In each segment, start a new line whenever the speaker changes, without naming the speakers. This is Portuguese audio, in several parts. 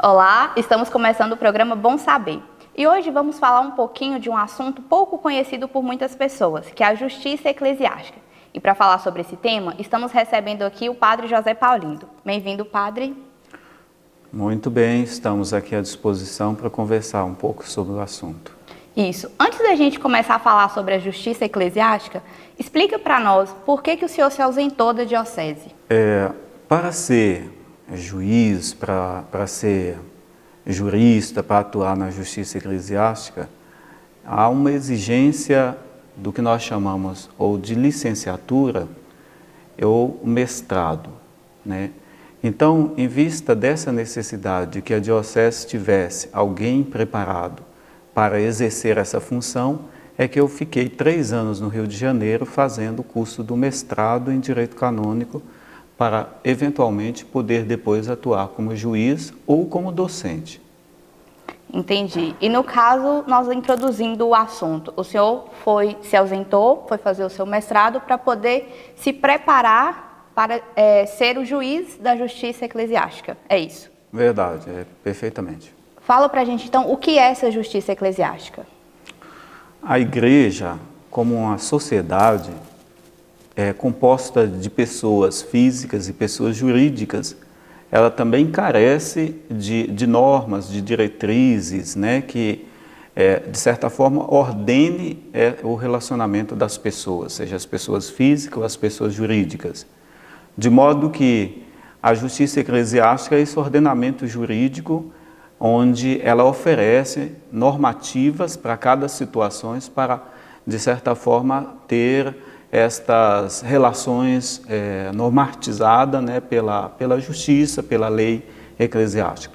Olá, estamos começando o programa Bom Saber. E hoje vamos falar um pouquinho de um assunto pouco conhecido por muitas pessoas, que é a justiça eclesiástica. E para falar sobre esse tema, estamos recebendo aqui o Padre José Paulindo. Bem-vindo, Padre.
Muito bem, estamos aqui à disposição para conversar um pouco sobre o assunto.
Isso. Antes da gente começar a falar sobre a justiça eclesiástica, explica para nós por que o senhor se ausentou da diocese.
Para ser juiz, para ser jurista, para atuar na justiça eclesiástica, há uma exigência do que nós chamamos ou de licenciatura ou mestrado, né? Então, em vista dessa necessidade de que a diocese tivesse alguém preparado para exercer essa função, é que eu fiquei 3 anos no Rio de Janeiro fazendo o curso do mestrado em Direito Canônico para, eventualmente, poder depois atuar como juiz ou como docente.
Entendi. E no caso, nós introduzindo o assunto, o senhor se ausentou, foi fazer o seu mestrado para poder se preparar para ser o juiz da justiça eclesiástica. É isso?
Verdade, perfeitamente.
Fala para a gente, então, o que é essa justiça eclesiástica?
A igreja, como uma sociedade, é composta de pessoas físicas e pessoas jurídicas. Ela também carece de normas, de diretrizes, né, que, de certa forma, ordene o relacionamento das pessoas, seja as pessoas físicas ou as pessoas jurídicas. De modo que a justiça eclesiástica é esse ordenamento jurídico onde ela oferece normativas para cada situação para, de certa forma, ter estas relações normatizadas, né, pela justiça, pela lei eclesiástica.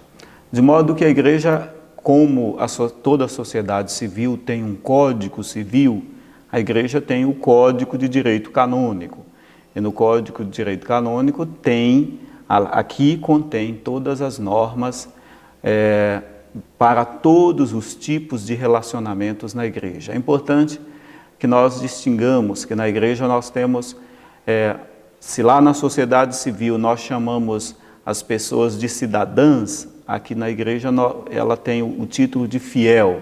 De modo que a igreja, como toda a sociedade civil tem um código civil, a igreja tem o Código de Direito Canônico. E no Código de Direito Canônico aqui contém todas as normas para todos os tipos de relacionamentos na igreja. É importante que nós distingamos que na igreja nós temos, se lá na sociedade civil nós chamamos as pessoas de cidadãs, aqui na igreja ela tem o título de fiel.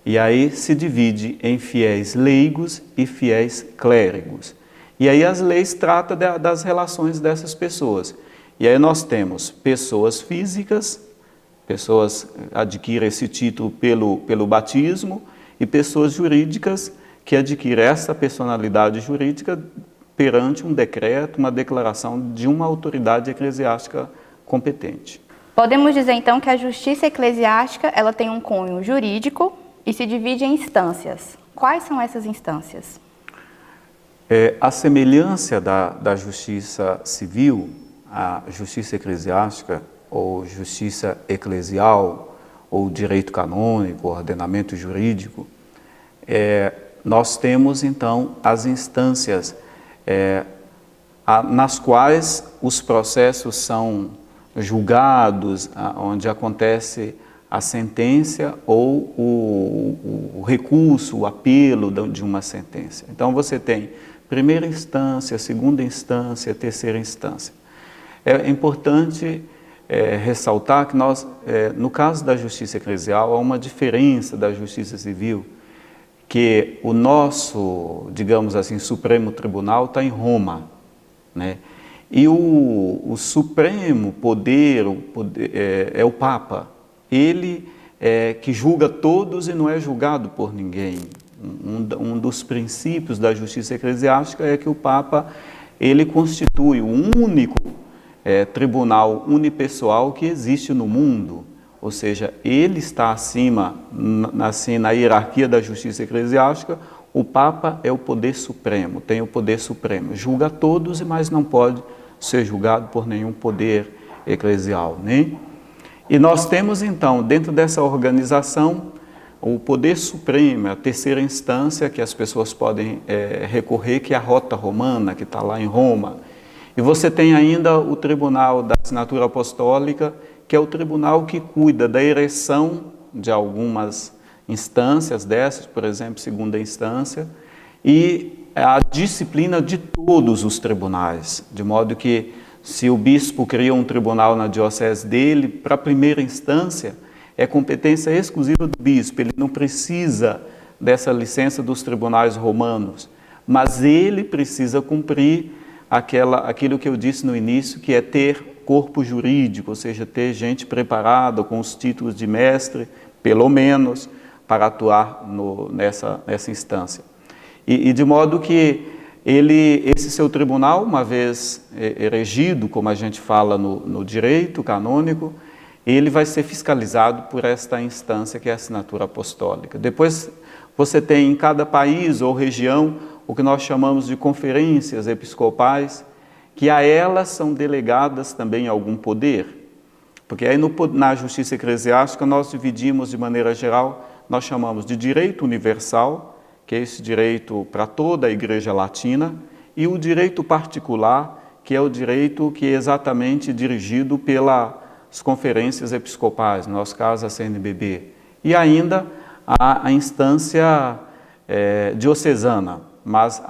E aí se divide em fiéis leigos e fiéis clérigos. E aí as leis tratam das relações dessas pessoas. E aí nós temos pessoas físicas, pessoas adquirem esse título pelo batismo, e pessoas jurídicas que adquirem essa personalidade jurídica perante um decreto, uma declaração de uma autoridade eclesiástica competente.
Podemos dizer então que a justiça eclesiástica ela tem um cunho jurídico e se divide em instâncias. Quais são essas instâncias?
A semelhança da justiça civil, a justiça eclesiástica, ou justiça eclesial, ou direito canônico, ordenamento jurídico, nós temos então as instâncias nas quais os processos são julgados, onde acontece a sentença ou o recurso, o apelo de uma sentença. Então você tem primeira instância, segunda instância, terceira instância. É importante ressaltar que nós, no caso da justiça eclesial, há uma diferença da justiça civil, que o nosso, digamos assim, Supremo Tribunal está em Roma, né? E o supremo poder, é o Papa. Ele que julga todos e não é julgado por ninguém. Um dos princípios da justiça eclesiástica é que o Papa ele constitui o único tribunal unipessoal que existe no mundo. Ou seja, ele está acima, assim, na hierarquia da justiça eclesiástica. O Papa é o poder supremo, tem o poder supremo, julga todos, mas não pode ser julgado por nenhum poder eclesial, né? E nós temos então, dentro dessa organização, o poder supremo, a terceira instância que as pessoas podem recorrer, que é a Rota Romana, que está lá em Roma. E você tem ainda o Tribunal da Assinatura Apostólica, que é o tribunal que cuida da ereção de algumas instâncias dessas, por exemplo, segunda instância, e a disciplina de todos os tribunais, de modo que Se o bispo cria um tribunal na diocese dele, para a primeira instância, é competência exclusiva do bispo, ele não precisa dessa licença dos tribunais romanos, mas ele precisa cumprir aquilo que eu disse no início, que é ter corpo jurídico, ou seja, ter gente preparada com os títulos de mestre, pelo menos, para atuar nessa instância. E de modo que esse seu tribunal, uma vez erigido, como a gente fala no direito canônico, ele vai ser fiscalizado por esta instância que é a assinatura apostólica. Depois você tem em cada país ou região o que nós chamamos de conferências episcopais, que a elas são delegadas também algum poder. Porque aí na justiça eclesiástica nós dividimos de maneira geral, nós chamamos de direito universal, que é esse direito para toda a Igreja Latina, e o direito particular, que é o direito que é exatamente dirigido pelas conferências episcopais, no nosso caso a CNBB. E ainda a instância diocesana, mas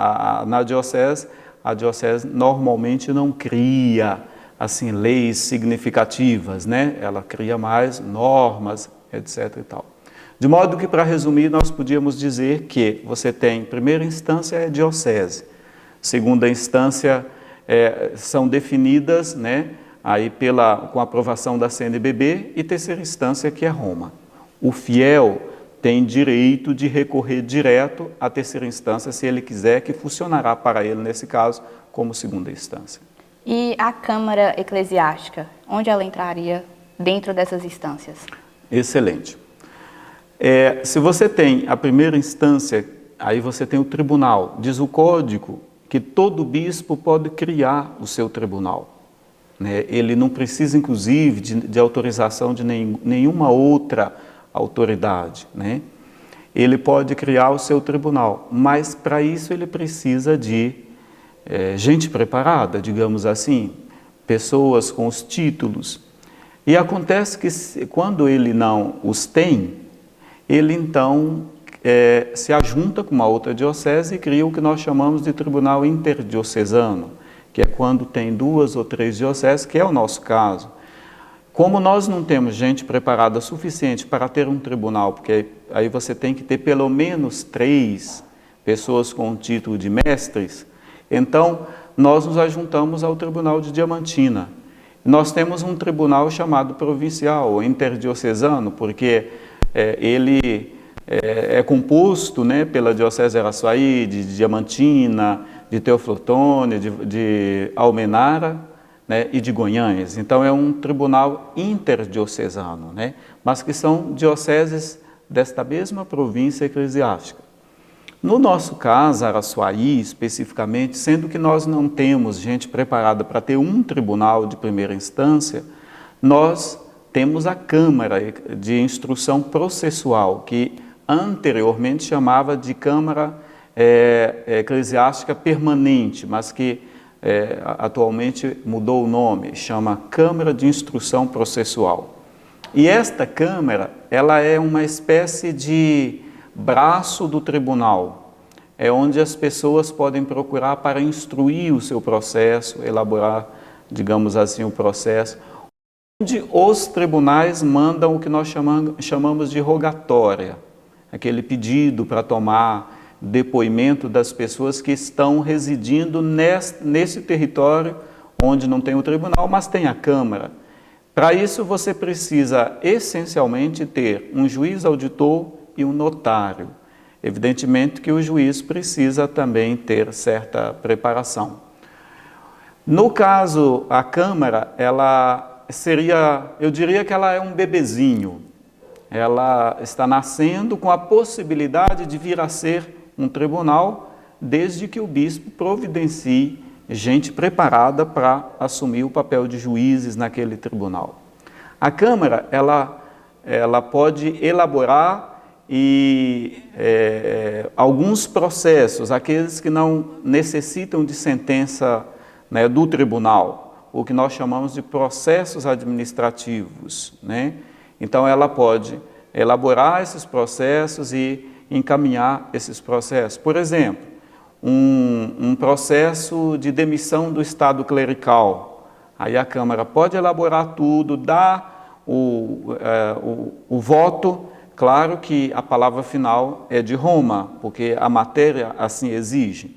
na diocese, a diocese normalmente não cria assim, leis significativas, né? Ela cria mais normas, etc. e tal. De modo que, para resumir, nós podíamos dizer que você tem, primeira instância é diocese, segunda instância são definidas, né, aí com a aprovação da CNBB, e terceira instância que é Roma. O fiel tem direito de recorrer direto à terceira instância, se ele quiser, que funcionará para ele, nesse caso, como segunda instância.
E a Câmara Eclesiástica, onde ela entraria dentro dessas instâncias?
Excelente. Se você tem a primeira instância, aí você tem o tribunal. Diz o código que todo bispo pode criar o seu tribunal, né? Ele não precisa, inclusive, de autorização de nenhuma outra autoridade, né? Ele pode criar o seu tribunal, mas para isso ele precisa de gente preparada, digamos assim, pessoas com os títulos. E acontece que quando ele não os tem, ele então se ajunta com uma outra diocese e cria o que nós chamamos de tribunal interdiocesano, que é quando tem 2 ou 3 dioceses, que é o nosso caso. Como nós não temos gente preparada suficiente para ter um tribunal, porque aí você tem que ter pelo menos 3 pessoas com o título de mestres, então nós nos ajuntamos ao Tribunal de Diamantina. Nós temos um tribunal chamado provincial, ou interdiocesano, porque ele é composto, né, pela Diocese de Araçuaí, de Diamantina, de Teoflotone, de Almenara, né, e de Goiânia. Então é um tribunal interdiocesano, né, mas que são dioceses desta mesma província eclesiástica. No nosso caso, Araçuaí especificamente, sendo que nós não temos gente preparada para ter um tribunal de primeira instância, nós temos a Câmara de Instrução Processual, que anteriormente chamava de Câmara Eclesiástica Permanente, mas que atualmente mudou o nome, chama Câmara de Instrução Processual. E esta Câmara, ela é uma espécie de braço do tribunal, é onde as pessoas podem procurar para instruir o seu processo, elaborar, digamos assim, o processo, onde os tribunais mandam o que nós chamamos de rogatória, aquele pedido para tomar depoimento das pessoas que estão residindo nesse território onde não tem o tribunal, mas tem a Câmara. Para isso você precisa essencialmente ter um juiz auditor e um notário. Evidentemente que o juiz precisa também ter certa preparação. No caso, a Câmara, ela seria, eu diria que ela é um bebezinho. Ela está nascendo com a possibilidade de vir a ser um tribunal, desde que o bispo providencie gente preparada para assumir o papel de juízes naquele tribunal. A Câmara, ela pode elaborar alguns processos, aqueles que não necessitam de sentença, né, do tribunal, o que nós chamamos de processos administrativos, né? Então ela pode elaborar esses processos e encaminhar esses processos. Por exemplo, um processo de demissão do estado clerical, Aí a Câmara pode elaborar tudo, dar o voto. Claro que a palavra final é de Roma, porque a matéria assim exige.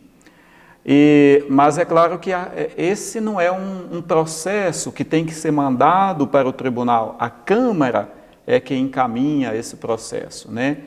Mas é claro que esse não é um processo que tem que ser mandado para o tribunal. A Câmara é quem encaminha esse processo, né?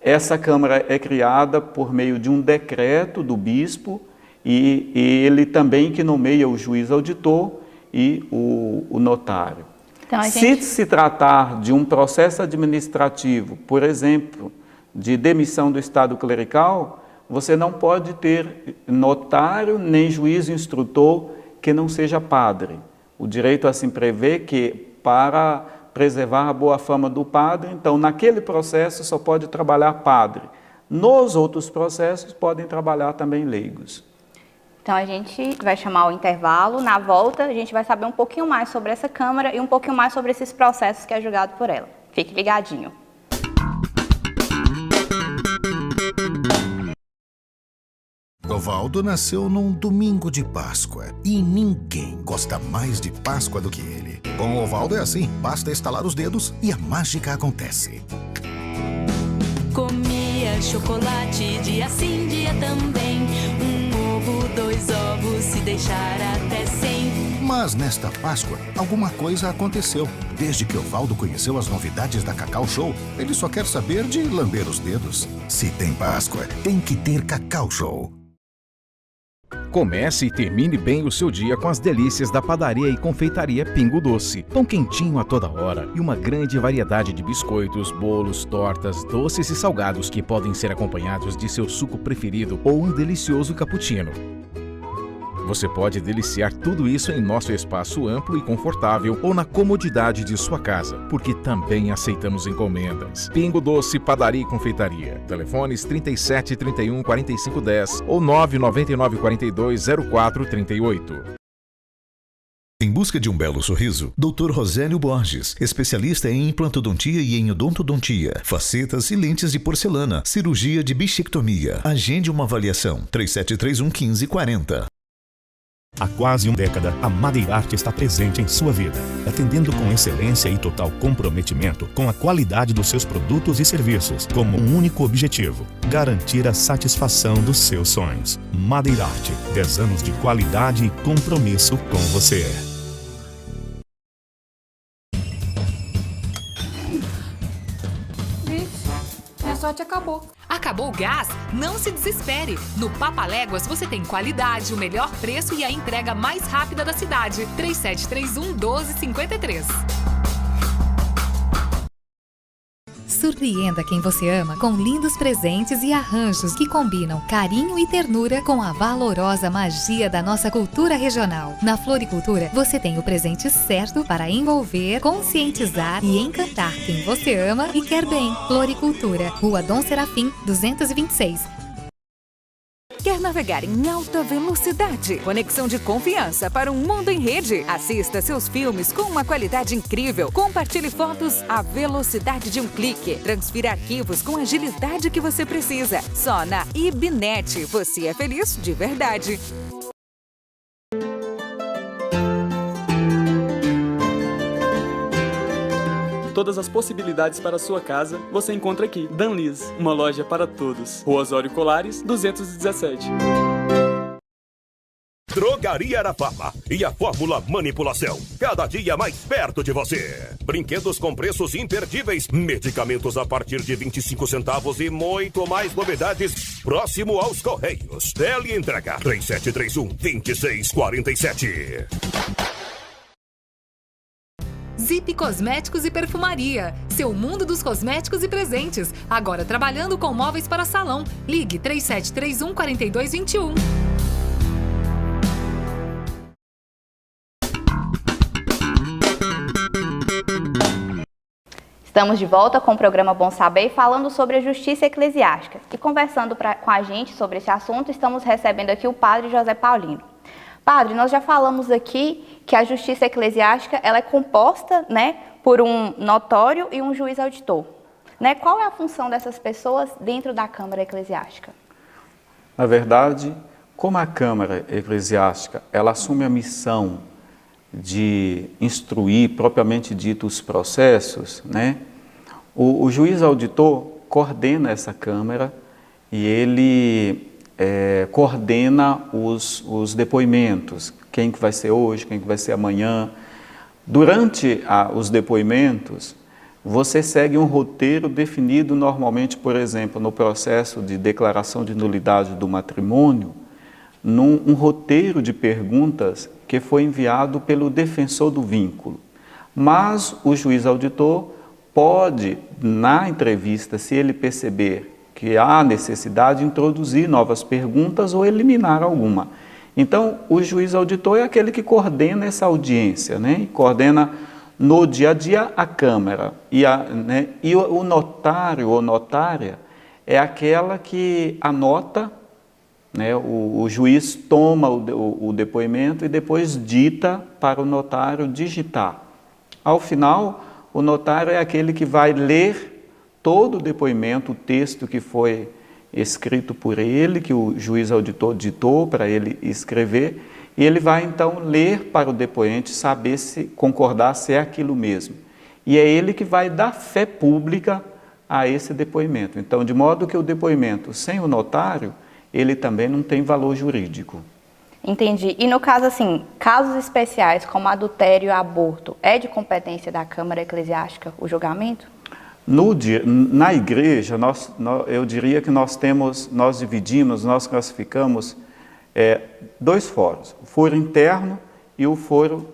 Essa Câmara é criada por meio de um decreto do bispo e ele também que nomeia o juiz auditor e o notário. Então, se tratar de um processo administrativo, por exemplo, de demissão do estado clerical, você não pode ter notário nem juiz instrutor que não seja padre. O direito assim prevê que para preservar a boa fama do padre, então naquele processo só pode trabalhar padre. Nos outros processos podem trabalhar também leigos.
Então a gente vai chamar o intervalo, na volta a gente vai saber um pouquinho mais sobre essa Câmara e um pouquinho mais sobre esses processos que é julgado por ela. Fique ligadinho.
Ovaldo nasceu num domingo de Páscoa e ninguém gosta mais de Páscoa do que ele. Com o Ovaldo é assim, basta estalar os dedos e a mágica acontece.
Comia chocolate dia sim, dia também. Um ovo, 2 ovos, se deixar até 100.
Mas nesta Páscoa, alguma coisa aconteceu. Desde que Ovaldo conheceu as novidades da Cacau Show, ele só quer saber de lamber os dedos. Se tem Páscoa, tem que ter Cacau Show.
Comece e termine bem o seu dia com as delícias da padaria e confeitaria Pingo Doce. Pão quentinho a toda hora e uma grande variedade de biscoitos, bolos, tortas, doces e salgados que podem ser acompanhados de seu suco preferido ou um delicioso cappuccino. Você pode deliciar tudo isso em nosso espaço amplo e confortável ou na comodidade de sua casa, porque também aceitamos encomendas. Pingo Doce, Padaria e Confeitaria. Telefones 37 31 45 10 ou 999 42 04 38.
Em busca de um belo sorriso, Dr. Rosélio Borges, especialista em implantodontia e em odontodontia, facetas e lentes de porcelana, cirurgia de bichectomia. Agende uma avaliação. 3731 1540.
Há quase uma década, a Madeirarte está presente em sua vida, atendendo com excelência e total comprometimento com a qualidade dos seus produtos e serviços, como um único objetivo: garantir a satisfação dos seus sonhos. Madeirarte, 10 anos de qualidade e compromisso com você.
Minha sorte acabou.
Acabou o gás? Não se desespere! No Papaléguas você tem qualidade, o melhor preço e a entrega mais rápida da cidade. 3731 1253.
Surpreenda quem você ama com lindos presentes e arranjos que combinam carinho e ternura com a valorosa magia da nossa cultura regional. Na Floricultura, você tem o presente certo para envolver, conscientizar e encantar quem você ama e quer bem. Floricultura, Rua Dom Serafim, 226.
Quer navegar em alta velocidade? Conexão de confiança para um mundo em rede. Assista seus filmes com uma qualidade incrível. Compartilhe fotos à velocidade de um clique. Transfira arquivos com a agilidade que você precisa. Só na Ibnet você é feliz de verdade.
Todas as possibilidades para a sua casa você encontra aqui. Danlis, uma loja para todos. Rua Osório Colares, 217.
Drogaria Arafarma e a Fórmula Manipulação. Cada dia mais perto de você. Brinquedos com preços imperdíveis, medicamentos a partir de 25 centavos e muito mais novidades próximo aos Correios. Teleentrega 3731 2647.
Zip Cosméticos e Perfumaria. Seu mundo dos cosméticos e presentes. Agora trabalhando com móveis para salão. Ligue 3731 4221.
Estamos de volta com o programa Bom Saber, falando sobre a justiça eclesiástica. E conversando com a gente sobre esse assunto, estamos recebendo aqui o padre José Paulino. Padre, nós já falamos aqui que a justiça eclesiástica ela é composta, né, por um notório e um juiz auditor. Né? Qual é a função dessas pessoas dentro da Câmara Eclesiástica?
Na verdade, como a Câmara Eclesiástica ela assume a missão de instruir propriamente dito os processos, né, o juiz auditor coordena essa Câmara e ele coordena os depoimentos, quem que vai ser hoje, quem que vai ser amanhã. Durante os depoimentos, você segue um roteiro definido normalmente, por exemplo, no processo de declaração de nulidade do matrimônio, um roteiro de perguntas que foi enviado pelo defensor do vínculo. Mas o juiz auditor pode, na entrevista, se ele perceber que há necessidade, introduzir novas perguntas ou eliminar alguma. Então, o juiz auditor é aquele que coordena essa audiência, né? E coordena no dia a dia a Câmara. E o notário ou notária é aquela que anota, né? O juiz toma o depoimento e depois dita para o notário digitar. Ao final, o notário é aquele que vai ler todo o depoimento, o texto que foi escrito por ele, que o juiz auditor ditou para ele escrever, e ele vai então ler para o depoente, saber se concordar se é aquilo mesmo. E é ele que vai dar fé pública a esse depoimento. Então, de modo que o depoimento sem o notário, ele também não tem valor jurídico.
Entendi. E no caso, assim, casos especiais como adultério e aborto, é de competência da Câmara Eclesiástica o julgamento?
Na igreja, eu diria que nós classificamos dois foros, o foro interno e o foro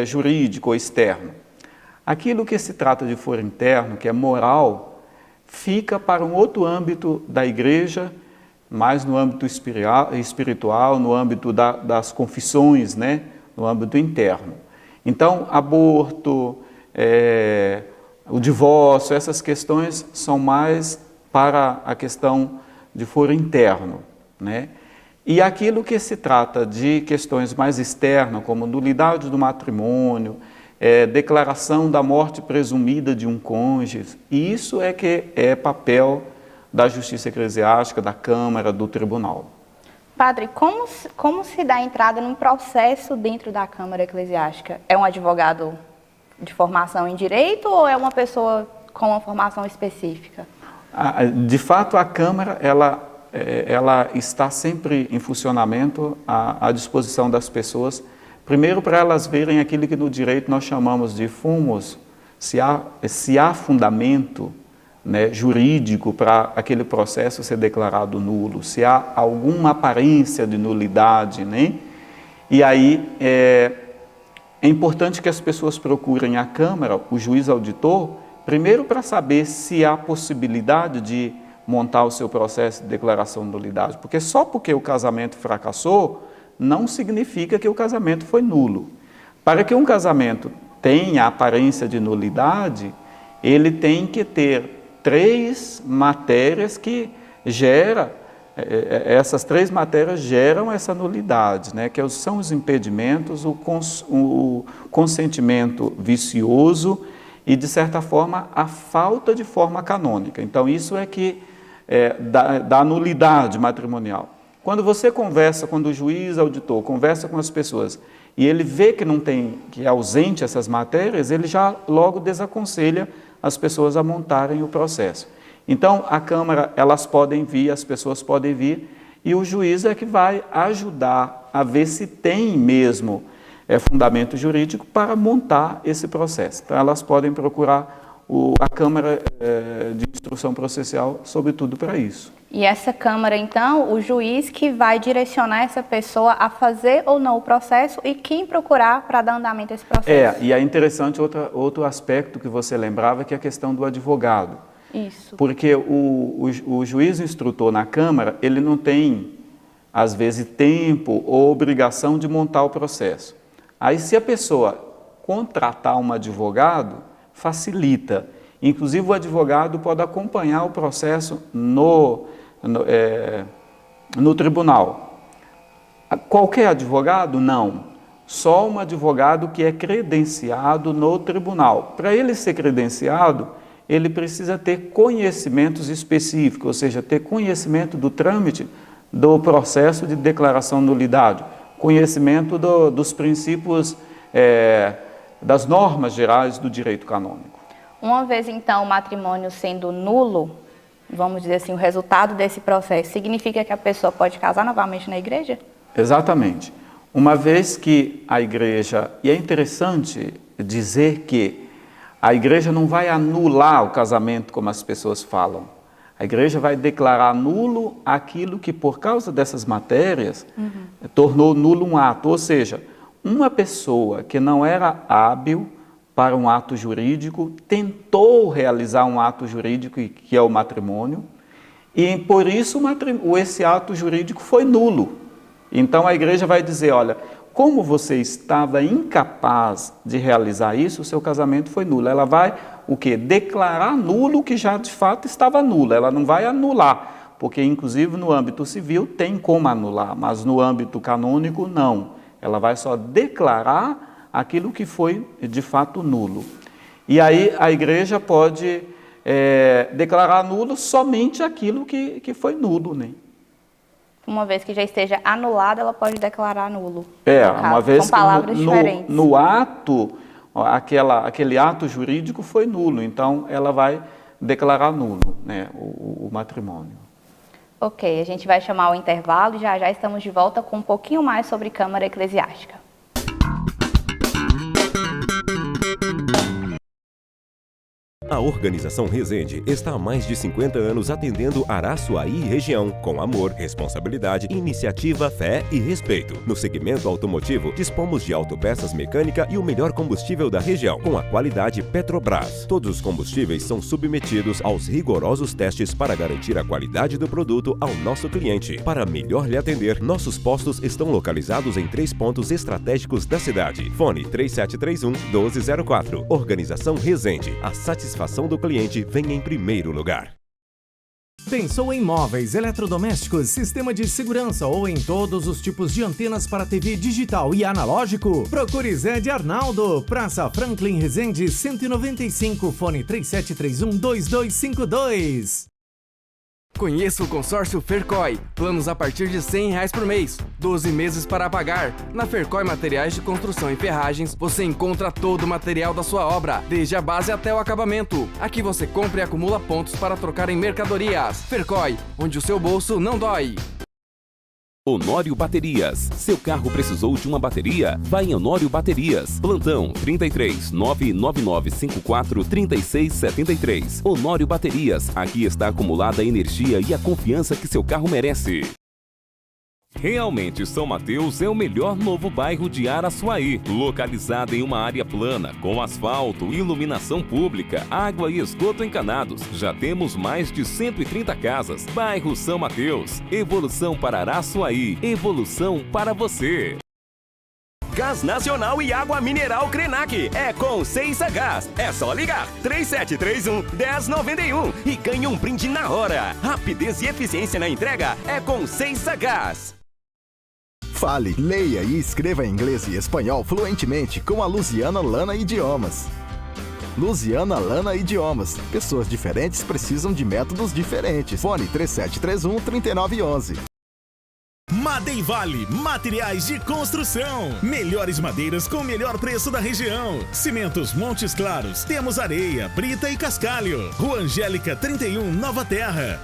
jurídico ou externo. Aquilo que se trata de foro interno, que é moral, fica para um outro âmbito da igreja, mais no âmbito espiritual, no âmbito das confissões, né? No âmbito interno. Então, aborto, o divórcio, essas questões são mais para a questão de foro interno, né? E aquilo que se trata de questões mais externas, como nulidade do matrimônio, declaração da morte presumida de um cônjuge, isso é que é papel da Justiça Eclesiástica, da Câmara, do Tribunal.
Padre, como se dá entrada num processo dentro da Câmara Eclesiástica? É um advogado de formação em direito ou é uma pessoa com uma formação específica?
De fato, a Câmara ela está sempre em funcionamento à disposição das pessoas, primeiro para elas verem aquilo que no direito nós chamamos de fumos, se há fundamento, né, jurídico para aquele processo ser declarado nulo, se há alguma aparência de nulidade, né? E aí é importante que as pessoas procurem a Câmara, o juiz auditor, primeiro para saber se há possibilidade de montar o seu processo de declaração de nulidade, porque só porque o casamento fracassou, não significa que o casamento foi nulo. Para que um casamento tenha aparência de nulidade, ele tem que ter 3 matérias que essas 3 matérias geram essa nulidade, né? Que são os impedimentos, o consentimento vicioso e, de certa forma, a falta de forma canônica. Então, isso é que dá nulidade matrimonial. Quando o juiz auditor conversa com as pessoas e ele vê que é ausente essas matérias, ele já logo desaconselha as pessoas a montarem o processo. Então, a Câmara, as pessoas podem vir, e o juiz é que vai ajudar a ver se tem mesmo fundamento jurídico para montar esse processo. Então, elas podem procurar a Câmara de Instrução Processual, sobretudo para isso.
E essa Câmara, então, o juiz que vai direcionar essa pessoa a fazer ou não o processo e quem procurar para dar andamento a esse processo.
E é interessante outro aspecto que você lembrava, que é a questão do advogado.
Isso.
Porque o juiz instrutor na Câmara, ele não tem, às vezes, tempo ou obrigação de montar o processo. Aí, se a pessoa contratar um advogado, facilita. Inclusive, o advogado pode acompanhar o processo no tribunal. Qualquer advogado? Não. Só um advogado que é credenciado no tribunal. Para ele ser credenciado, ele precisa ter conhecimentos específicos, ou seja, ter conhecimento do trâmite do processo de declaração de nulidade, conhecimento dos princípios das normas gerais do direito canônico.
Uma vez, então, o matrimônio sendo nulo, vamos dizer assim, o resultado desse processo, significa que a pessoa pode casar novamente na igreja?
Exatamente. Uma vez que a igreja, e é interessante dizer que a igreja não vai anular o casamento como as pessoas falam. A igreja vai declarar nulo aquilo que, por causa dessas matérias, tornou nulo um ato. Ou seja, uma pessoa que não era hábil para um ato jurídico, tentou realizar um ato jurídico, que é o matrimônio, e por isso esse ato jurídico foi nulo. Então a igreja vai dizer, olha, como você estava incapaz de realizar isso, o seu casamento foi nulo. Ela vai, o quê? Declarar nulo o que já de fato estava nulo. Ela não vai anular, porque inclusive no âmbito civil tem como anular, mas no âmbito canônico não. Ela vai só declarar aquilo que foi de fato nulo. E aí a igreja pode declarar nulo somente aquilo que foi nulo, né?
Uma vez que já esteja anulado, ela pode declarar nulo.
Uma vez
com palavras diferentes.
No ato, aquele ato jurídico foi nulo, então ela vai declarar nulo, né, o matrimônio.
Ok, a gente vai chamar o intervalo e já estamos de volta com um pouquinho mais sobre Câmara Eclesiástica.
A Organização Resende está há mais de 50 anos atendendo Araçuaí e região, com amor, responsabilidade, iniciativa, fé e respeito. No segmento automotivo, dispomos de autopeças mecânica e o melhor combustível da região, com a qualidade Petrobras. Todos os combustíveis são submetidos aos rigorosos testes para garantir a qualidade do produto ao nosso cliente. Para melhor lhe atender, nossos postos estão localizados em 3 pontos estratégicos da cidade. Fone 3731-1204. Organização Resende. A satisfação do cliente vem em primeiro lugar.
Pensou em móveis, eletrodomésticos, sistema de segurança ou em todos os tipos de antenas para TV digital e analógico? Procure Zé de Arnaldo, Praça Franklin Resende 195, fone 3731-2252.
Conheça o consórcio Fercoi. Planos a partir de R$100 por mês. 12 meses para pagar. Na Fercoi Materiais de Construção e Ferragens, você encontra todo o material da sua obra, desde a base até o acabamento. Aqui você compra e acumula pontos para trocar em mercadorias. Fercoi, onde o seu bolso não dói.
Honório Baterias. Seu carro precisou de uma bateria? Vai em Honório Baterias. Plantão 33 99954 3673. Honório Baterias. Aqui está acumulada a energia e a confiança que seu carro merece. Realmente, São Mateus é o melhor novo bairro de Araçuaí, localizado em uma área plana, com asfalto, iluminação pública, água e esgoto encanados. Já temos mais de 130 casas. Bairro São Mateus. Evolução para Araçuaí. Evolução para você.
Gás Nacional e Água Mineral Krenak. É com Ceissa Gás. É só ligar 3731-1091 e ganhe um brinde na hora. Rapidez e eficiência na entrega é com Ceissa Gás.
Fale, leia e escreva inglês e espanhol fluentemente com a Luziana Lana Idiomas. Luziana Lana Idiomas. Pessoas diferentes precisam de métodos diferentes. Fone 3731-3911.
Madeivale, materiais de construção. Melhores madeiras com o melhor preço da região. Cimentos Montes Claros. Temos areia, brita e cascalho. Rua Angélica 31, Nova Terra.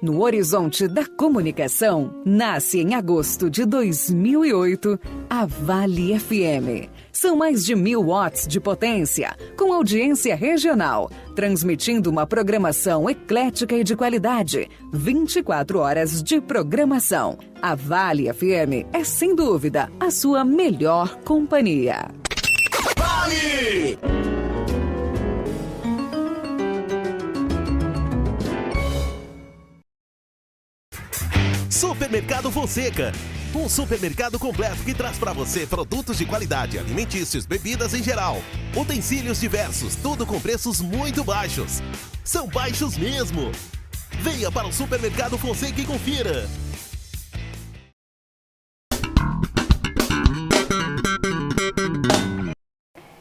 No horizonte da comunicação, nasce em agosto de 2008 a Vale FM. São mais de 1000 watts de potência, com audiência regional, transmitindo uma programação eclética e de qualidade. 24 horas de programação. A Vale FM é, sem dúvida, a sua melhor companhia.
Vale!
Supermercado Fonseca. Um supermercado completo que traz para você produtos de qualidade, alimentícios, bebidas em geral, utensílios diversos, tudo com preços muito baixos. São baixos mesmo. Venha para o Supermercado Fonseca e confira.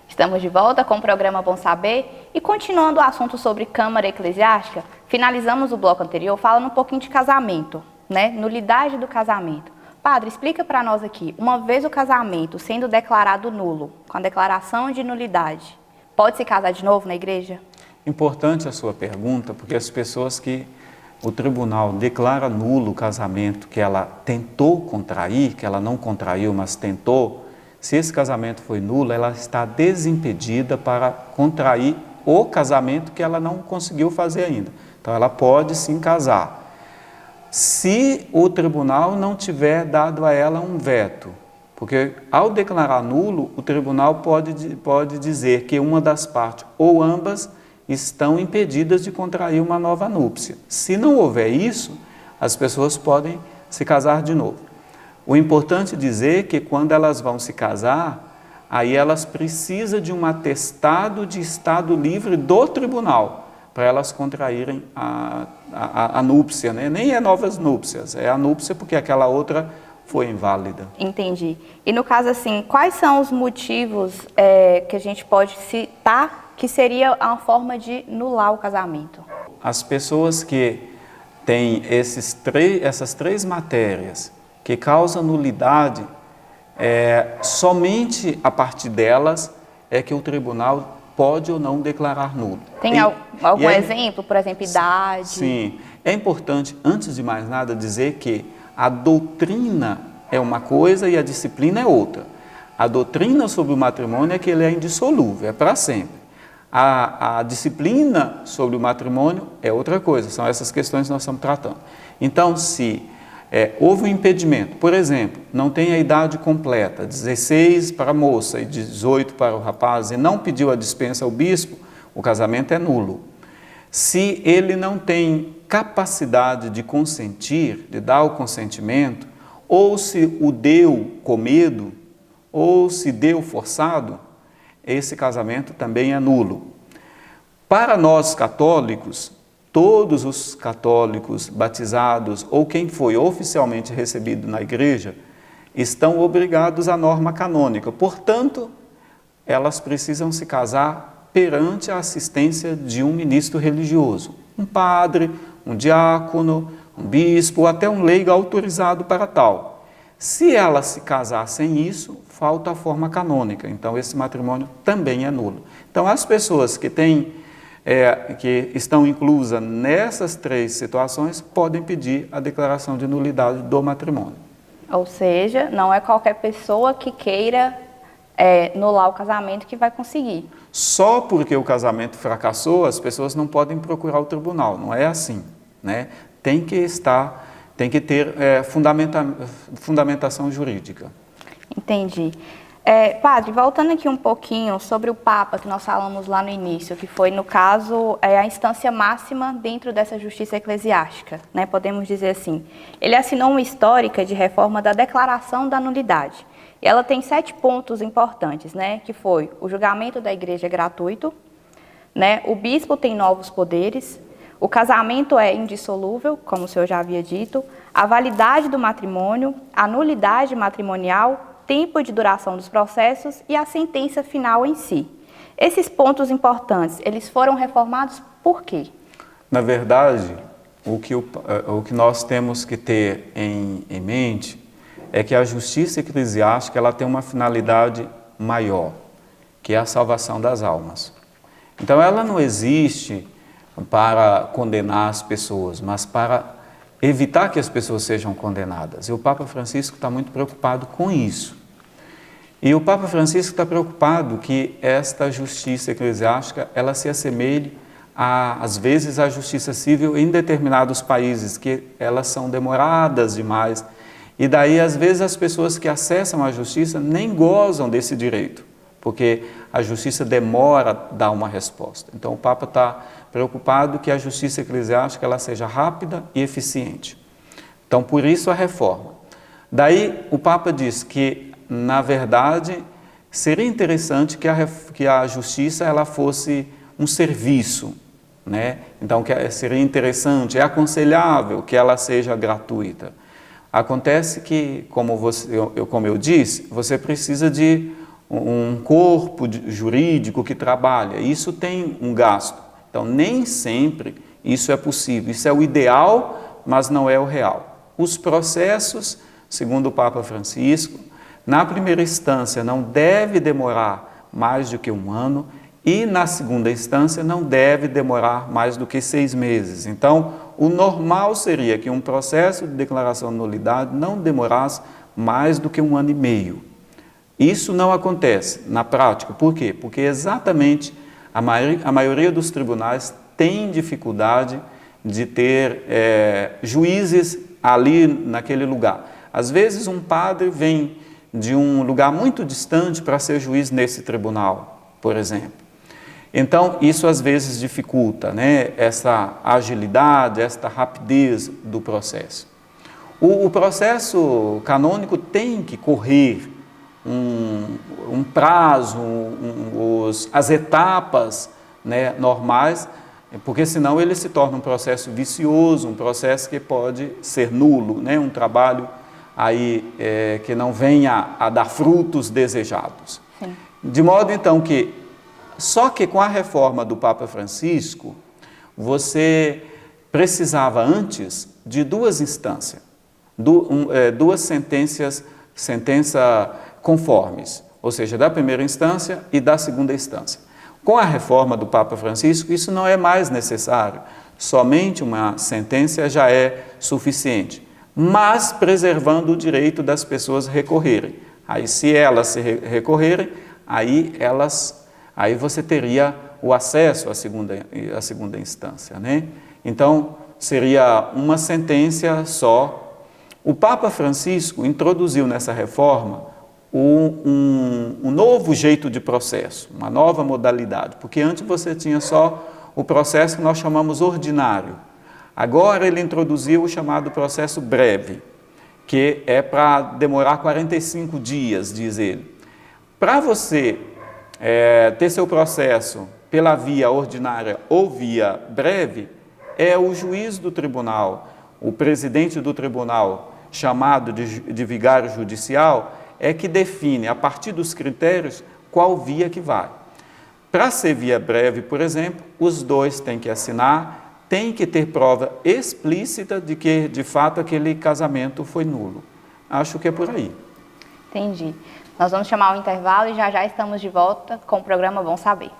Estamos de volta com o programa Bom Saber e continuando o assunto sobre Câmara Eclesiástica, finalizamos o bloco anterior falando um pouquinho de casamento, né? Nulidade do casamento. Padre, explica para nós aqui, uma vez o casamento sendo declarado nulo, com a declaração de nulidade, pode se casar de novo na igreja?
Importante a sua pergunta, porque as pessoas que o tribunal declara nulo o casamento que ela tentou contrair, que ela não contraiu, mas tentou, se esse casamento foi nulo, ela está desimpedida para contrair o casamento que ela não conseguiu fazer ainda. Então, ela pode sim casar. Se o tribunal não tiver dado a ela um veto, porque ao declarar nulo, o tribunal pode dizer que uma das partes ou ambas estão impedidas de contrair uma nova núpcia. Se não houver isso, as pessoas podem se casar de novo. O importante dizer é que quando elas vão se casar, aí elas precisam de um atestado de estado livre do tribunal, para elas contraírem a núpcia, né? Nem é novas núpcias, é a núpcia porque aquela outra foi inválida.
Entendi. E no caso assim, quais são os motivos que a gente pode citar que seria uma forma de nular o casamento?
As pessoas que têm essas três matérias que causam nulidade, somente a partir delas é que o tribunal pode ou não declarar nulo.
Tem algum exemplo, por exemplo, idade?
Sim. É importante, antes de mais nada, dizer que a doutrina é uma coisa e a disciplina é outra. A doutrina sobre o matrimônio é que ele é indissolúvel, é para sempre. A disciplina sobre o matrimônio é outra coisa, são essas questões que nós estamos tratando. Então, se houve um impedimento, por exemplo, não tem a idade completa, 16 para a moça e 18 para o rapaz, e não pediu a dispensa ao bispo, o casamento é nulo. Se ele não tem capacidade de consentir, de dar o consentimento, ou se o deu com medo, ou se deu forçado, esse casamento também é nulo. Para nós católicos, todos os católicos batizados ou quem foi oficialmente recebido na igreja estão obrigados à norma canônica. Portanto, elas precisam se casar perante a assistência de um ministro religioso, um padre, um diácono, um bispo ou até um leigo autorizado para tal. Se ela se casar sem isso, falta a forma canônica, então esse matrimônio também é nulo. Então as pessoas que que estão inclusas nessas três situações podem pedir a declaração de nulidade do matrimônio.
Ou seja, não é qualquer pessoa que queira nular o casamento que vai conseguir.
Só porque o casamento fracassou, as pessoas não podem procurar o tribunal, não é assim, né? Tem que ter fundamentação jurídica.
Entendi. Padre, voltando aqui um pouquinho sobre o Papa que nós falamos lá no início, que foi, no caso, a instância máxima dentro dessa justiça eclesiástica, né? Podemos dizer assim. Ele assinou uma histórica de reforma da declaração da nulidade. E ela tem 7 pontos importantes, né? Que foi: o julgamento da igreja é gratuito, né? O bispo tem novos poderes, o casamento é indissolúvel, como o senhor já havia dito, a validade do matrimônio, a nulidade matrimonial, tempo de duração dos processos e a sentença final em si. Esses pontos importantes, eles foram reformados por quê?
Na verdade, o que nós temos que ter em mente é que a justiça eclesiástica ela tem uma finalidade maior, que é a salvação das almas. Então, ela não existe para condenar as pessoas, mas para evitar que as pessoas sejam condenadas. E o Papa Francisco está muito preocupado com isso. E o Papa Francisco está preocupado que esta justiça eclesiástica ela se assemelhe, às vezes, à justiça civil em determinados países, que elas são demoradas demais. E daí, às vezes, as pessoas que acessam a justiça nem gozam desse direito, porque a justiça demora a dar uma resposta. Então, o Papa está preocupado que a justiça eclesiástica ela seja rápida e eficiente. Então, por isso a reforma. Daí, o Papa diz que, na verdade, seria interessante que a justiça ela fosse um serviço, né? Então, seria interessante, é aconselhável que ela seja gratuita. Acontece que, como eu disse, você precisa de um corpo jurídico que trabalha, isso tem um gasto. Então, nem sempre isso é possível. Isso é o ideal, mas não é o real. Os processos segundo o Papa Francisco, na primeira instância não deve demorar mais do que 1 ano e na segunda instância não deve demorar mais do que 6 meses. Então, o normal seria que um processo de declaração de nulidade não demorasse mais do que 1 ano e meio. Isso não acontece na prática. Por quê? Porque exatamente a maioria dos tribunais tem dificuldade de ter juízes ali naquele lugar. Às vezes um padre vem de um lugar muito distante para ser juiz nesse tribunal, por exemplo. Então, isso às vezes dificulta, né, essa agilidade, essa rapidez do processo. O processo canônico tem que correr um prazo, as etapas, né, normais, porque senão ele se torna um processo vicioso, um processo que pode ser nulo, né, um trabalho aí que não venha a dar frutos desejados. Sim. De modo então que, só que com a reforma do Papa Francisco, você precisava antes de 2 instâncias, 2 sentença conformes, ou seja, da primeira instância e da segunda instância. Com a reforma do Papa Francisco, isso não é mais necessário, somente uma sentença já é suficiente, mas preservando o direito das pessoas recorrerem. Aí, se elas se recorrerem, aí você teria o acesso à segunda instância, né? Então, seria uma sentença só. O Papa Francisco introduziu nessa reforma um novo jeito de processo, uma nova modalidade, porque antes você tinha só o processo que nós chamamos ordinário. Agora ele introduziu o chamado processo breve, que é para demorar 45 dias, diz ele. Para você ter seu processo pela via ordinária ou via breve, é o juiz do tribunal, o presidente do tribunal, chamado de vigário judicial, é que define, a partir dos critérios, qual via que vai. Para ser via breve, por exemplo, os 2 têm que assinar, tem que ter prova explícita de que, de fato, aquele casamento foi nulo. Acho que é por aí.
Entendi. Nós vamos chamar o intervalo e já estamos de volta com o programa Bom Saber.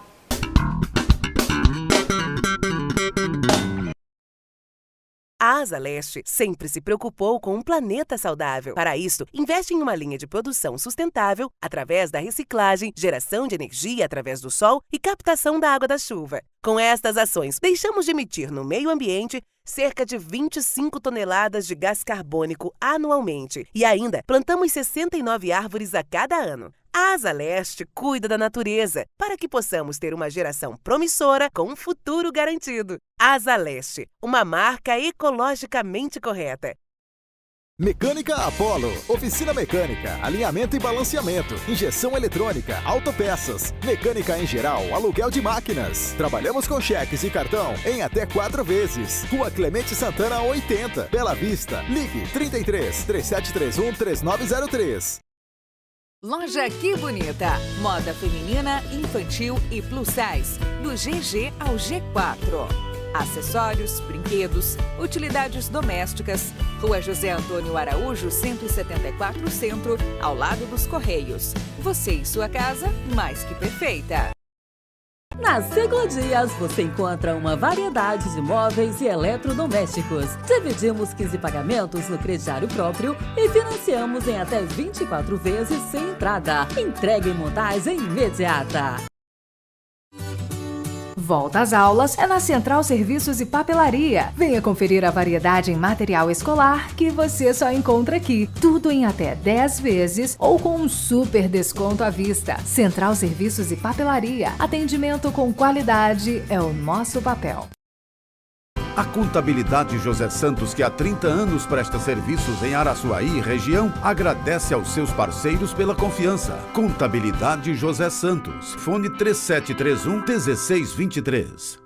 A Asa Leste sempre se preocupou com um planeta saudável. Para isso, investe em uma linha de produção sustentável através da reciclagem, geração de energia através do sol e captação da água da chuva. Com estas ações, deixamos de emitir no meio ambiente cerca de 25 toneladas de gás carbônico anualmente e ainda plantamos 69 árvores a cada ano. A Asa Leste cuida da natureza para que possamos ter uma geração promissora com um futuro garantido. Asa Leste, uma marca ecologicamente correta.
Mecânica Apollo, oficina mecânica, alinhamento e balanceamento, injeção eletrônica, autopeças, mecânica em geral, aluguel de máquinas. Trabalhamos com cheques e cartão em até 4 vezes. Rua Clemente Santana 80, Bela Vista. Ligue 33 3731 3903.
Loja Que Bonita. Moda feminina, infantil e plus size. Do GG ao G4. Acessórios, brinquedos, utilidades domésticas. Rua José Antônio Araújo, 174 Centro, ao lado dos Correios. Você e sua casa, mais que perfeita.
Na Segundinhas você encontra uma variedade de móveis e eletrodomésticos. Dividimos 15 pagamentos no crediário próprio e financiamos em até 24 vezes sem entrada. Entrega e montagem imediata.
Volta às aulas é na Central Serviços e Papelaria. Venha conferir a variedade em material escolar que você só encontra aqui. Tudo em até 10 vezes ou com um super desconto à vista. Central Serviços e Papelaria. Atendimento com qualidade é o nosso papel.
A Contabilidade José Santos, que há 30 anos presta serviços em Araçuaí e região, agradece aos seus parceiros pela confiança. Contabilidade José Santos. Fone 3731-1623.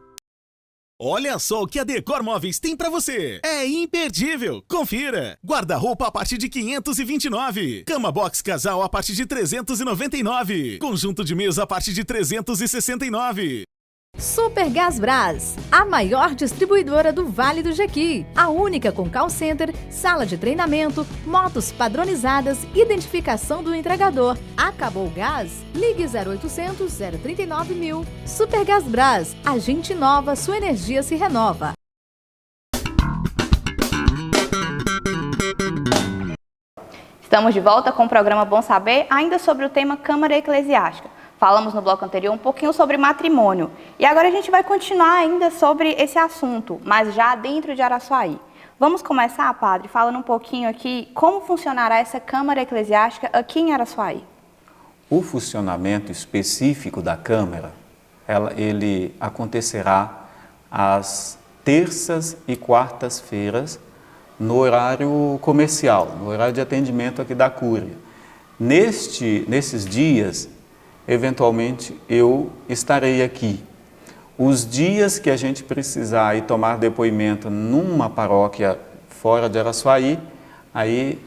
Olha só o que a Decor Móveis tem pra você. É imperdível. Confira. Guarda-roupa a partir de 529. Cama box casal a partir de 399. Conjunto de mesa a partir de 369.
Super Gasbras, a maior distribuidora do Vale do Jequi. A única com call center, sala de treinamento, motos padronizadas, identificação do entregador. Acabou o gás? Ligue 0800 039 1000. Super Gasbras, a gente inova, sua energia se renova.
Estamos de volta com o programa Bom Saber, ainda sobre o tema Câmara Eclesiástica. Falamos no bloco anterior um pouquinho sobre matrimônio. E agora a gente vai continuar ainda sobre esse assunto, mas já dentro de Araçuaí. Vamos começar, padre, falando um pouquinho aqui como funcionará essa Câmara Eclesiástica aqui em Araçuaí.
O funcionamento específico da Câmara, ele acontecerá às terças e quartas-feiras, no horário comercial, no horário de atendimento aqui da Cúria. Nesses dias, eventualmente, eu estarei aqui. Os dias que a gente precisar ir tomar depoimento numa paróquia fora de Araçuaí, aí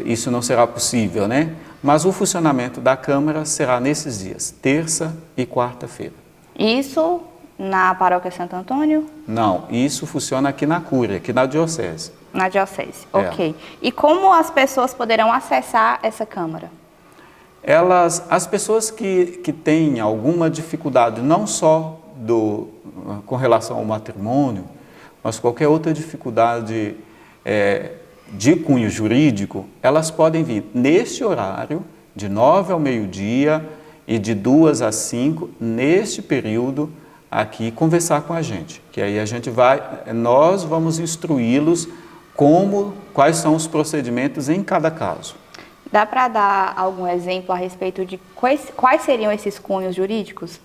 isso não será possível, né? Mas o funcionamento da Câmara será nesses dias, terça e quarta-feira.
Isso na paróquia Santo Antônio?
Não, isso funciona aqui na Cúria, aqui na Diocese.
Na Diocese, ok. E como as pessoas poderão acessar essa Câmara?
As pessoas que têm alguma dificuldade, não só com relação ao matrimônio, mas qualquer outra dificuldade de cunho jurídico, elas podem vir neste horário, de 9 ao meio-dia e de 2 às 5, neste período aqui, conversar com a gente. Que aí nós vamos instruí-los quais são os procedimentos em cada caso.
Dá para dar algum exemplo a respeito de quais seriam esses cunhos jurídicos?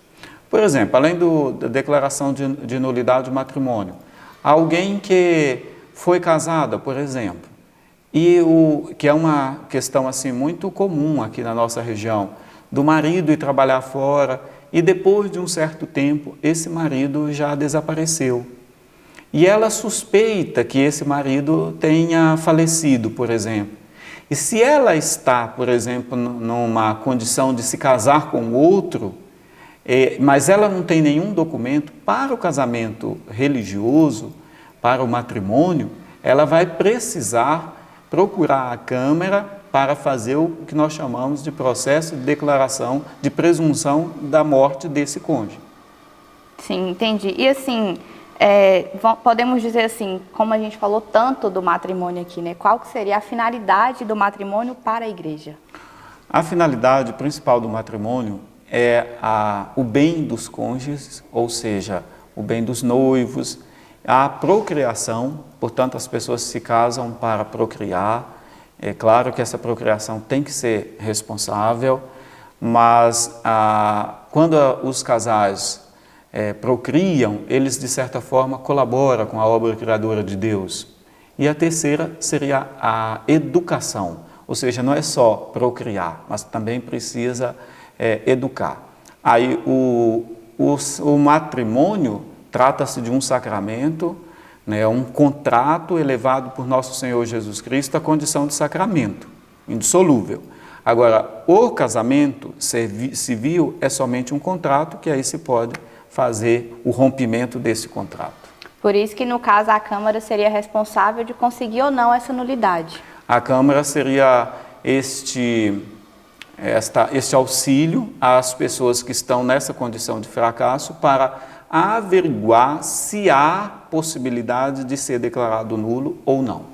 Por exemplo, além da declaração de nulidade do matrimônio, alguém que foi casada, por exemplo, que é uma questão assim, muito comum aqui na nossa região, do marido ir trabalhar fora e depois de um certo tempo esse marido já desapareceu. E ela suspeita que esse marido tenha falecido, por exemplo. E se ela está, por exemplo, numa condição de se casar com outro, mas ela não tem nenhum documento para o casamento religioso, para o matrimônio, ela vai precisar procurar a Câmara para fazer o que nós chamamos de processo de declaração de presunção da morte desse cônjuge.
Sim, entendi. E assim, podemos dizer assim, como a gente falou tanto do matrimônio aqui, né? Qual que seria a finalidade do matrimônio para a igreja?
A finalidade principal do matrimônio é o bem dos cônjuges, ou seja, o bem dos noivos, a procriação, portanto as pessoas se casam para procriar. É claro que essa procriação tem que ser responsável, mas quando os casais procriam, eles de certa forma colaboram com a obra criadora de Deus. E a terceira seria a educação, ou seja, não é só procriar, mas também precisa educar. Aí o matrimônio trata-se de um sacramento, né, um contrato elevado por nosso Senhor Jesus Cristo à condição de sacramento, indissolúvel. Agora, o casamento civil é somente um contrato que aí se pode fazer o rompimento desse contrato.
Por isso que, no caso, a Câmara seria responsável de conseguir ou não essa nulidade.
A Câmara seria este auxílio às pessoas que estão nessa condição de fracasso para averiguar se há possibilidade de ser declarado nulo ou não.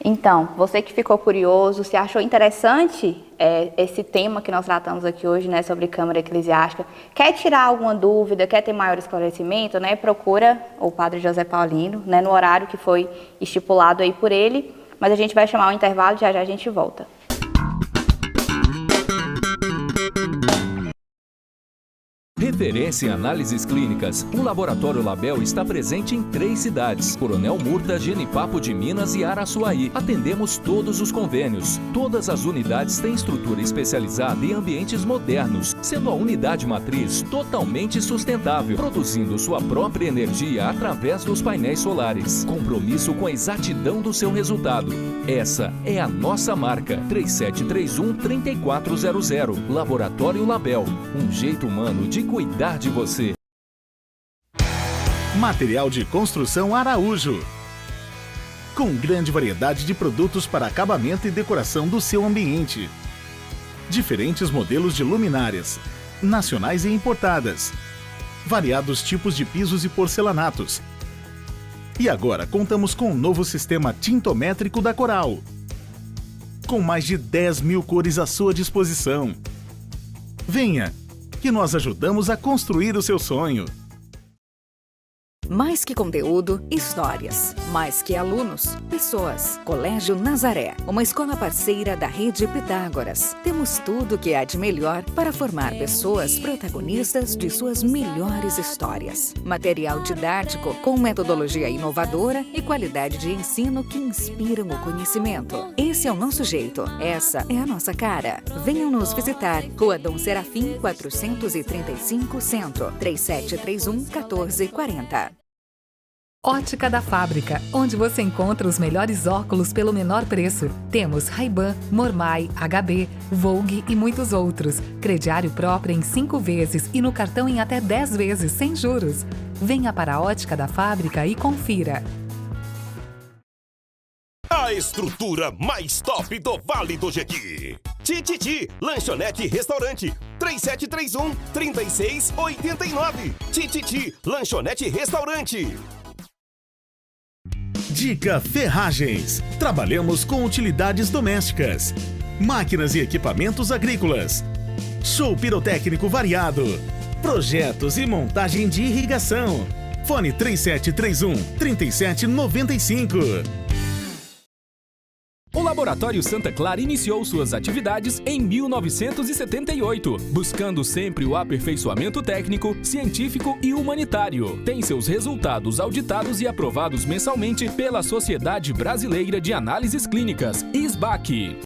Então, você que ficou curioso, se achou interessante esse tema que nós tratamos aqui hoje, né, sobre Câmara Eclesiástica, quer tirar alguma dúvida, quer ter maior esclarecimento, né, procura o Padre José Paulino, né, no horário que foi estipulado aí por ele, mas a gente vai chamar um intervalo e já a gente volta.
Referência em análises clínicas, o Laboratório Label está presente em 3 cidades: Coronel Murta, Genipapo de Minas e Araçuaí. Atendemos todos os convênios. Todas as unidades têm estrutura especializada em ambientes modernos, sendo a unidade matriz totalmente sustentável, produzindo sua própria energia através dos painéis solares. Compromisso com a exatidão do seu resultado. Essa é a nossa marca. 3731-3400. Laboratório Label. Um jeito humano de cuidar de você.
Material de construção Araújo. Com grande variedade de produtos para acabamento e decoração do seu ambiente. Diferentes modelos de luminárias, nacionais e importadas. Variados tipos de pisos e porcelanatos. E agora contamos com um novo sistema tintométrico da Coral. Com mais de 10 mil cores à sua disposição. Venha, que nós ajudamos a construir o seu sonho.
Mais que conteúdo, histórias. Mais que alunos, pessoas. Colégio Nazaré, uma escola parceira da Rede Pitágoras. Temos tudo o que há de melhor para formar pessoas protagonistas de suas melhores histórias. Material didático com metodologia inovadora e qualidade de ensino que inspiram o conhecimento. Esse é o nosso jeito. Essa é a nossa cara. Venham nos visitar. Rua Dom Serafim, 435 Centro, 3731-1440.
Ótica da Fábrica, onde você encontra os melhores óculos pelo menor preço. Temos Ray-Ban, Mormai, HB, Vogue e muitos outros. Crediário próprio em 5 vezes e no cartão em até 10 vezes, sem juros. Venha para a Ótica da Fábrica e confira.
A estrutura mais top do Vale do Jequi. Tititi, lanchonete e restaurante. 3731-3689. Tititi, lanchonete e restaurante.
Dica Ferragens. Trabalhamos com utilidades domésticas, máquinas e equipamentos agrícolas. Show pirotécnico variado. Projetos e montagem de irrigação. Fone 3731-3795.
O Laboratório Santa Clara iniciou suas atividades em 1978, buscando sempre o aperfeiçoamento técnico, científico e humanitário. Tem seus resultados auditados e aprovados mensalmente pela Sociedade Brasileira de Análises Clínicas, SBAC.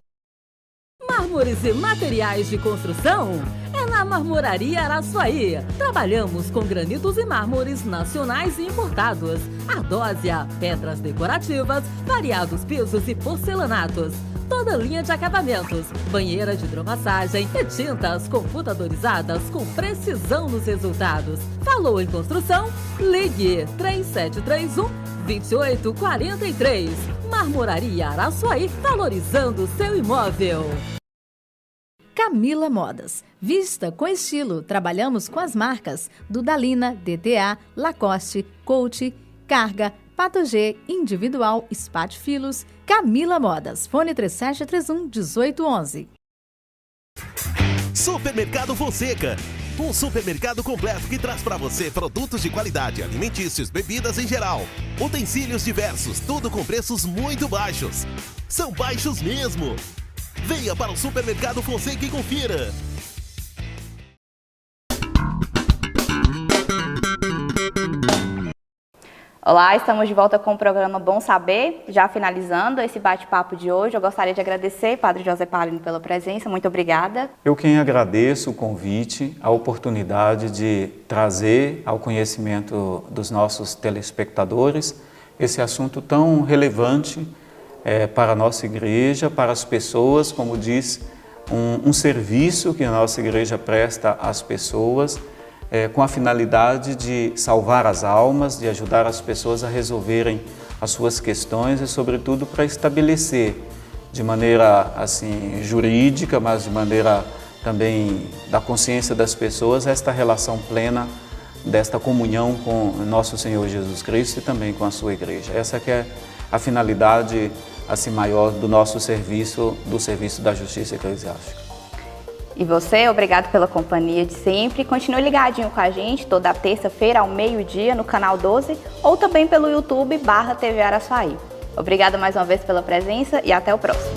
Mármores e materiais de construção? É na Marmoraria Araçuaí. Trabalhamos com granitos e mármores nacionais e importados, ardósia, pedras decorativas, variados pisos e porcelanatos. Toda linha de acabamentos, banheira de hidromassagem e tintas computadorizadas com precisão nos resultados. Falou em construção? Ligue 3731-2843. Marmoraria Araçuaí, valorizando o seu imóvel.
Camila Modas. Vista com estilo. Trabalhamos com as marcas Dudalina, DTA, Lacoste, Coach, Carga, Pato G, Individual, Spatfilos. Camila Modas. Fone 3731-1811.
Supermercado Fonseca. Um supermercado completo que traz para você produtos de qualidade, alimentícios, bebidas em geral. Utensílios diversos, tudo com preços muito baixos. São baixos mesmo. Venha para o Supermercado Fonseca e confira.
Olá, estamos de volta com o programa Bom Saber. Já finalizando esse bate-papo de hoje, eu gostaria de agradecer, Padre José Paulino, pela presença. Muito obrigada.
Eu quem agradeço o convite, a oportunidade de trazer ao conhecimento dos nossos telespectadores esse assunto tão relevante para a nossa igreja, para as pessoas, como diz, um serviço que a nossa igreja presta às pessoas, com a finalidade de salvar as almas, de ajudar as pessoas a resolverem as suas questões e, sobretudo, para estabelecer de maneira assim jurídica, mas de maneira também da consciência das pessoas, esta relação plena desta comunhão com nosso Senhor Jesus Cristo e também com a sua igreja. Essa que é a finalidade assim maior do nosso serviço, do serviço da Justiça Eclesiástica.
E você, obrigado pela companhia de sempre. Continue ligadinho com a gente toda terça-feira ao meio-dia no canal 12 ou também pelo YouTube /TV Araçuaí. Obrigada mais uma vez pela presença e até o próximo.